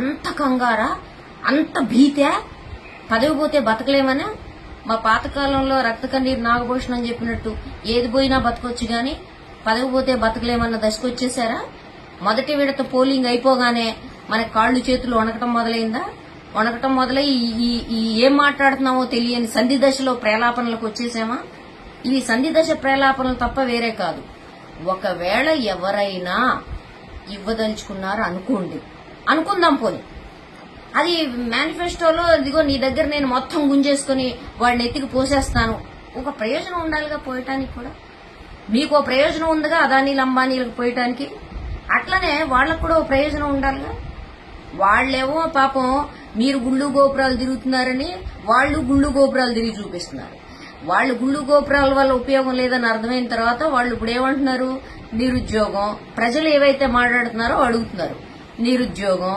అంత కంగారా, అంత భీతే, పదవి పోతే బతకలేమని. మా పాతకాలంలో రక్త కన్నీరు నాగభూషణం అని చెప్పినట్టు ఏది పోయినా బతకొచ్చు గాని పదవి పోతే బతకలేమన్న దశకు వచ్చేసారా? మొదటి విడత పోలింగ్ అయిపోగానే మన కాళ్లు చేతులు వణకటం మొదలైందా? వణకటం మొదలై ఏం మాట్లాడుతున్నామో తెలియని సంధి దశలో ప్రేలాపనలకు వచ్చేసామా? ఇవి సంధి దశ ప్రేలాపనలు తప్ప వేరే కాదు. ఒకవేళ ఎవరైనా ఇవ్వదలుచుకున్నారు అనుకుందాం పోని, అది మేనిఫెస్టోలో ఇదిగో నీ దగ్గర నేను మొత్తం గుంజేసుకుని వాడిని ఎత్తికి పోసేస్తాను, ఒక ప్రయోజనం ఉండాలిగా పోయటానికి కూడా. మీకు ఓ ప్రయోజనం ఉందిగా అదానీలు అంబానీలకు పోయటానికి, అట్లనే వాళ్లకు కూడా ఓ ప్రయోజనం ఉండాలిగా. వాళ్లేమో పాపం మీరు గుళ్ళు గోపురాలు తిరుగుతున్నారని వాళ్ళు గుళ్ళు గోపురాలు తిరిగి చూపిస్తున్నారు. వాళ్ళు గుళ్ళు గోపురాల వల్ల ఉపయోగం లేదని అర్థమైన తర్వాత వాళ్ళు ఇప్పుడు ఏమంటున్నారు? నిరుద్యోగం. ప్రజలు ఏవైతే మాట్లాడుతున్నారో అడుగుతున్నారు. నిరుద్యోగం,